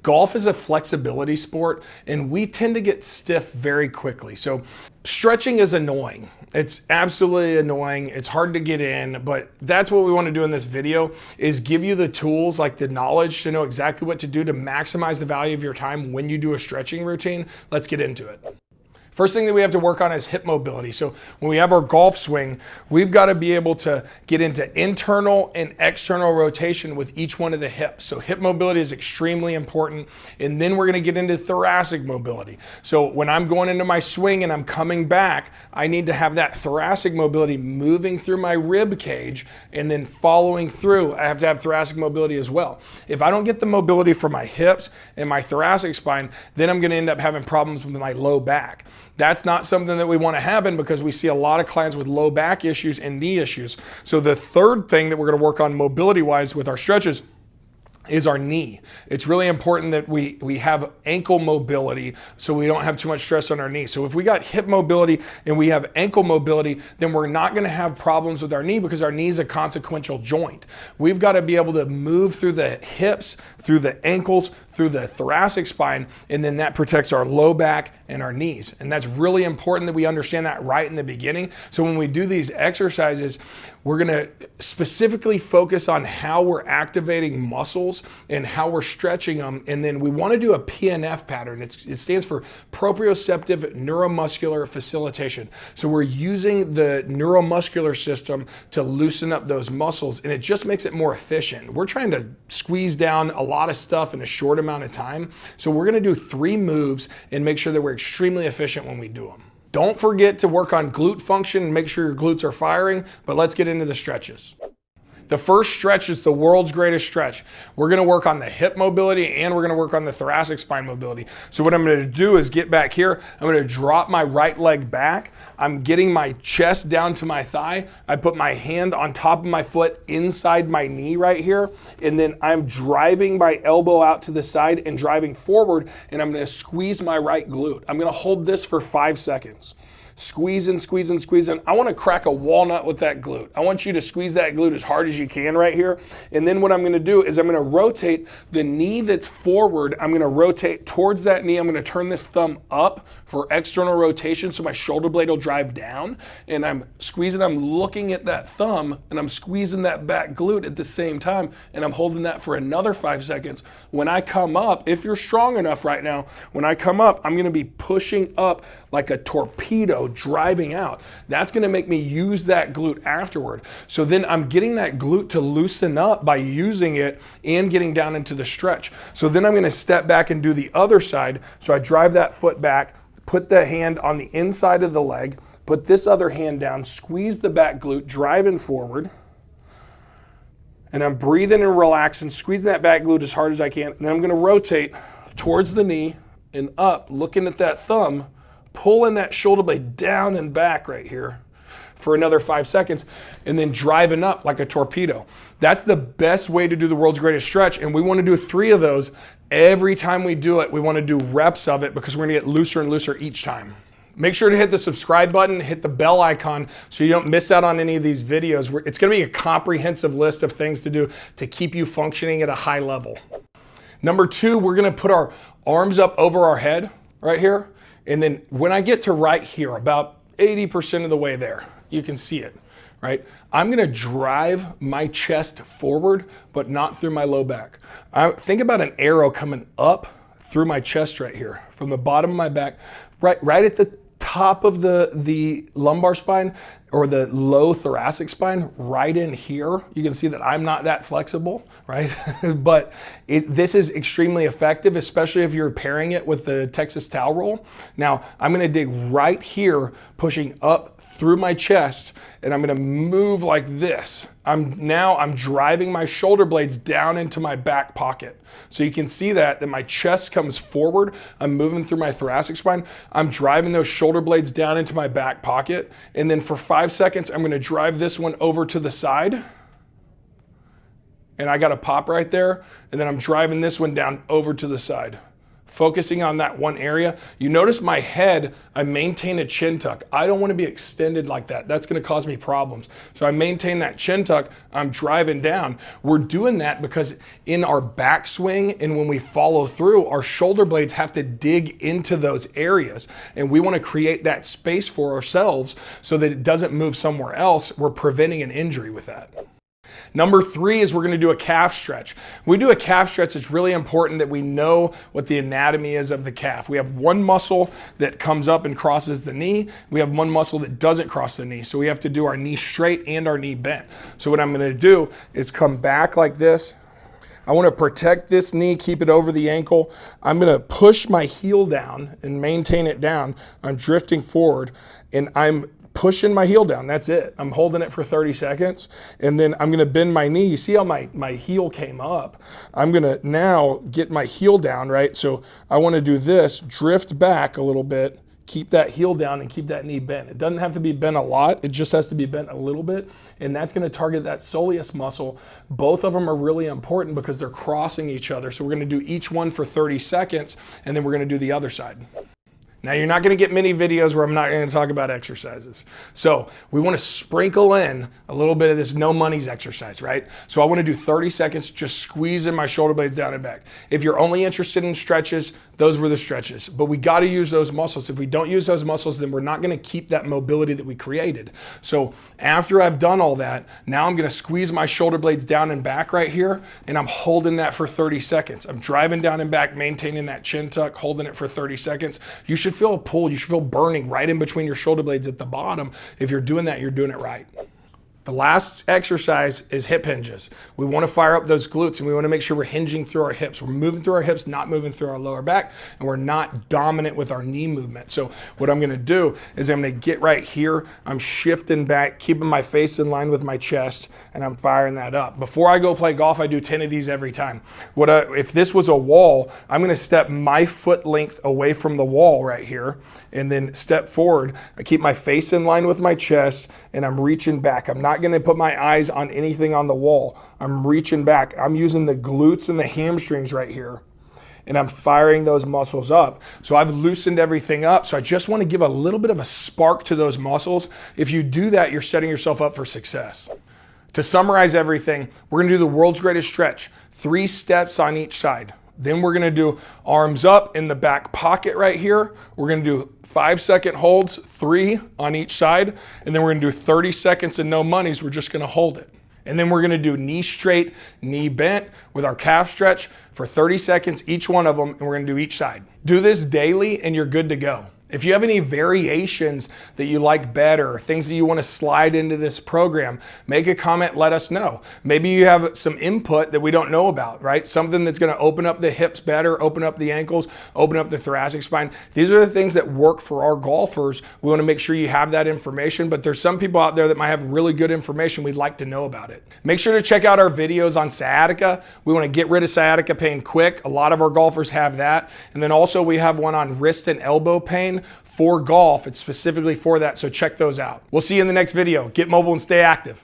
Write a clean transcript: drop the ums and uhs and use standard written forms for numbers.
Golf is a flexibility sport and we tend to get stiff very quickly. So stretching is annoying. It's absolutely annoying. It's hard to get in, but that's what we want to do in this video is give you the tools, like the knowledge to know exactly what to do to maximize the value of your time when you do a stretching routine. Let's get into it. First thing that we have to work on is hip mobility. So when we have our golf swing, we've got to be able to get into internal and external rotation with each one of the hips. So hip mobility is extremely important. And then we're going to get into thoracic mobility. So when I'm going into my swing and I'm coming back, I need to have that thoracic mobility moving through my rib cage and then following through. I have to have thoracic mobility as well. If I don't get the mobility for my hips and my thoracic spine, then I'm going to end up having problems with my low back. That's not something that we want to happen because we see a lot of clients with low back issues and knee issues. So the third thing that we're going to work on mobility-wise with our stretches is our knee. It's really important that we have ankle mobility so we don't have too much stress on our knee. So if we got hip mobility and we have ankle mobility, then we're not going to have problems with our knee because our knee is a consequential joint. We've got to be able to move through the hips, through the ankles, through the thoracic spine, and then that protects our low back and our knees. And that's really important that we understand that right in the beginning. So when we do these exercises, we're gonna specifically focus on how we're activating muscles and how we're stretching them. And then we wanna do a PNF pattern. It stands for proprioceptive neuromuscular facilitation. So we're using the neuromuscular system to loosen up those muscles, and it just makes it more efficient. We're trying to squeeze down a lot of stuff in a short amount of time. So we're gonna do 3 moves and make sure that we're extremely efficient when we do them. Don't forget to work on glute function and make sure your glutes are firing, but let's get into the stretches. The first stretch is the world's greatest stretch. We're gonna work on the hip mobility and we're gonna work on the thoracic spine mobility. So what I'm gonna do is get back here. I'm gonna drop my right leg back. I'm getting my chest down to my thigh. I put my hand on top of my foot inside my knee right here. And then I'm driving my elbow out to the side and driving forward. And I'm gonna squeeze my right glute. I'm gonna hold this for 5 seconds. Squeezing, squeezing, squeezing. I want to crack a walnut with that glute. I want you to squeeze that glute as hard as you can right here. And then what I'm going to do is I'm going to rotate the knee that's forward. I'm going to rotate towards that knee. I'm going to turn this thumb up for external rotation so my shoulder blade will drive down. And I'm squeezing, I'm looking at that thumb and I'm squeezing that back glute at the same time. And I'm holding that for another 5 seconds. When I come up, if you're strong enough right now, when I come up, I'm going to be pushing up like a torpedo driving out. That's going to make me use that glute afterward. So then I'm getting that glute to loosen up by using it and getting down into the stretch. So then I'm going to step back and do the other side. So I drive that foot back, put the hand on the inside of the leg, put this other hand down, squeeze the back glute, driving forward. And I'm breathing and relaxing, squeezing that back glute as hard as I can. And then I'm going to rotate towards the knee and up, looking at that thumb, pulling that shoulder blade down and back right here for another 5 seconds, and then driving up like a torpedo. That's the best way to do the world's greatest stretch, and we want to do 3 of those. Every time we do it, we want to do reps of it because we're going to get looser and looser each time. Make sure to hit the subscribe button, hit the bell icon so you don't miss out on any of these videos. It's going to be a comprehensive list of things to do to keep you functioning at a high level. Number 2, we're going to put our arms up over our head right here. And then when I get to right here, about 80% of the way there, you can see it, right? I'm gonna drive my chest forward, but not through my low back. Think about an arrow coming up through my chest right here, from the bottom of my back, right at the top of the lumbar spine or the low thoracic spine, right in here. You can see that I'm not that flexible, right? But this is extremely effective, especially if you're pairing it with the Texas towel roll. Now, I'm gonna dig right here, pushing up through my chest, and I'm gonna move like this. I'm driving my shoulder blades down into my back pocket. So you can see that my chest comes forward. I'm moving through my thoracic spine. I'm driving those shoulder blades down into my back pocket. And then for 5 seconds, I'm gonna drive this one over to the side. And I got a pop right there. And then I'm driving this one down over to the side. focusing on that one area. You notice my head, I maintain a chin tuck. I don't want to be extended like that. That's going to cause me problems. So I maintain that chin tuck. I'm driving down. We're doing that because in our backswing and when we follow through, our shoulder blades have to dig into those areas. And we want to create that space for ourselves so that it doesn't move somewhere else. We're preventing an injury with that. Number 3 is we're going to do a calf stretch. When we do a calf stretch, it's really important that we know what the anatomy is of the calf. We have one muscle that comes up and crosses the knee. We have one muscle that doesn't cross the knee. So we have to do our knee straight and our knee bent. So what I'm going to do is come back like this. I want to protect this knee, keep it over the ankle. I'm going to push my heel down and maintain it down. I'm drifting forward and I'm pushing my heel down. That's it. I'm holding it for 30 seconds. And then I'm going to bend my knee. You see how my heel came up? I'm going to now get my heel down, right? So I want to do this, drift back a little bit, keep that heel down and keep that knee bent. It doesn't have to be bent a lot. It just has to be bent a little bit. And that's going to target that soleus muscle. Both of them are really important because they're crossing each other. So we're going to do each one for 30 seconds and then we're going to do the other side. Now you're not going to get many videos where I'm not going to talk about exercises. So we want to sprinkle in a little bit of this no monnies exercise, right? So I want to do 30 seconds just squeezing my shoulder blades down and back. If you're only interested in stretches, those were the stretches. But we got to use those muscles. If we don't use those muscles, then we're not going to keep that mobility that we created. So after I've done all that, now I'm going to squeeze my shoulder blades down and back right here, and I'm holding that for 30 seconds. I'm driving down and back, maintaining that chin tuck, holding it for 30 seconds. You should feel a pull. You should feel burning right in between your shoulder blades at the bottom. If you're doing that, you're doing it right. The last exercise is hip hinges. We want to fire up those glutes and we want to make sure we're hinging through our hips. We're moving through our hips, not moving through our lower back, and we're not dominant with our knee movement. So what I'm going to do is I'm going to get right here. I'm shifting back, keeping my face in line with my chest, and I'm firing that up. Before I go play golf, I do 10 of these every time. If this was a wall, I'm going to step my foot length away from the wall right here and then step forward. I keep my face in line with my chest and I'm reaching back. I'm not going to put my eyes on anything on the wall. I'm reaching back. I'm using the glutes and the hamstrings right here. And I'm firing those muscles up. So I've loosened everything up. So I just want to give a little bit of a spark to those muscles. If you do that, you're setting yourself up for success. To summarize everything, we're going to do the world's greatest stretch. 3 steps on each side. Then we're going to do arms up in the back pocket right here. We're going to do 5-second holds, 3 on each side. And then we're going to do 30 seconds and no monnies. We're just going to hold it. And then we're going to do knee straight, knee bent with our calf stretch for 30 seconds, each one of them. And we're going to do each side. Do this daily and you're good to go. If you have any variations that you like better, things that you want to slide into this program, make a comment, let us know. Maybe you have some input that we don't know about, right? Something that's going to open up the hips better, open up the ankles, open up the thoracic spine. These are the things that work for our golfers. We want to make sure you have that information, but there's some people out there that might have really good information. We'd like to know about it. Make sure to check out our videos on sciatica. We want to get rid of sciatica pain quick. A lot of our golfers have that. And then also we have one on wrist and elbow pain. For golf, it's specifically for that, so check those out. We'll see you in the next video. Get mobile and stay active.